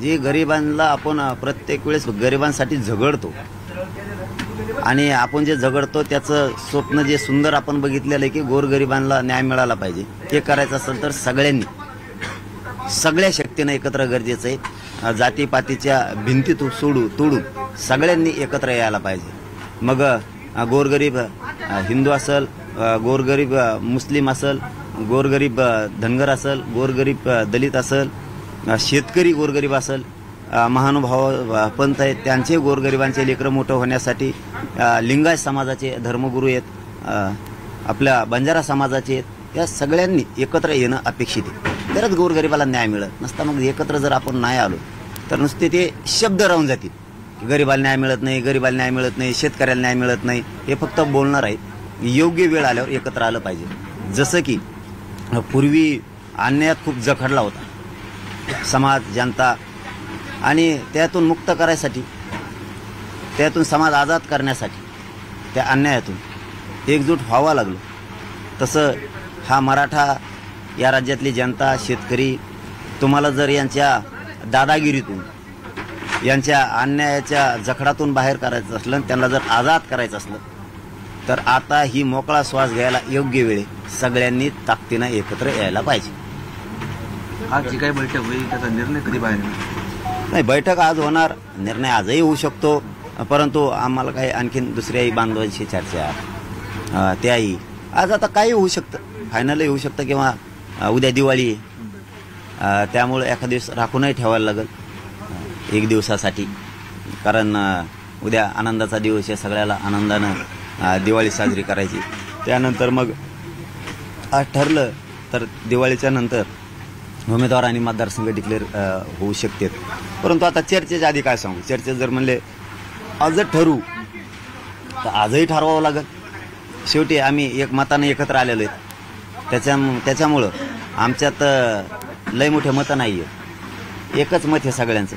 जे गरिबांना आपण प्रत्येक वेळेस गरिबांसाठी झगडतो आणि आपण जे झगडतो त्याचं स्वप्न जे सुंदर आपण बघितलेलं आहे की गोरगरिबांना न्याय मिळाला पाहिजे, हे करायचं असेल तर सगळ्यांनी सगळ्या शक्तीनं एकत्र गरजेचं आहे। जातीपातीच्या भिंती तोडून सगळ्यांनी एकत्र यायला पाहिजे। मग गोरगरीब हिंदू असेल, गोरगरीब मुस्लिम असेल, गोरगरीब धनगर असेल, गोरगरीब दलित असेल, शेतकरी गोरगरीब असेल, महानुभाव पंथ आहेत त्यांचे गोरगरिबांचे लेकरं मोठं होण्यासाठी लिंगायत समाजाचे धर्मगुरू आहेत, आपल्या बंजारा समाजाचे आहेत, त्या सगळ्यांनी एकत्र येणं अपेक्षित आहे, तरच गोरगरिबाला न्याय मिळत नसता। मग एकत्र जर आपण नाही आलो तर नुसते ते शब्द राहून जातील, गरिबाला न्याय मिळत नाही, गरिबाला न्याय मिळत नाही, शेतकऱ्याला न्याय मिळत नाही, हे फक्त बोलणार आहेत। योग्य वेळ आल्यावर एकत्र आलं पाहिजे। जसं की पूर्वी अन्यायात खूप जखडला होता समाज, जनता, आणि त्यातून मुक्त करायसाठी, त्यातून समाज आजाद करण्यासाठी त्या अन्यायातून एकजूट व्हावं लागलं। तसं हा मराठा या राज्यातली जनता, शेतकरी, तुम्हाला जर यांच्या दादागिरीतून, यांच्या अन्यायाच्या जखडातून बाहेर करायचं असलं, त्यांना जर आजाद करायचं असलं तर आता ही मोकळा श्वास घ्यायला योग्य वेळ आहे। सगळ्यांनी ताकदीनं एकत्र यायला पाहिजे। आज जी काही बैठक होईल त्याचा निर्णय कधी बाहेर येईल? नाही, बैठक आज होणार, निर्णय आजही होऊ शकतो, परंतु आम्हाला काही आणखीन दुसऱ्याही बांधवांशी चर्चा त्याही आज आता काही होऊ शकतं, फायनलही होऊ शकतं किंवा उद्या दिवाळी आहे, त्यामुळे एखादा दिवस राखूनही ठेवायला लागेल एक दिवसासाठी, कारण उद्या आनंदाचा दिवस आहे, सगळ्याला आनंदानं दिवाळी साजरी करायची। त्यानंतर मग आज ठरलं तर दिवाळीच्या नंतर उमेदवार आणि मतदारसंघ डिक्लेअर होऊ शकतात, परंतु आता चर्चेच्या आधी काय सांगू, चर्चेत जर म्हणले आजच ठरवू तर आजही ठरवावं लागेल। शेवटी आम्ही एक मताने एकत्र आलेलो आहेत, त्याच्यामुळं आमच्यात लय मोठे मतं नाही आहे, एकच मत आहे सगळ्यांचं।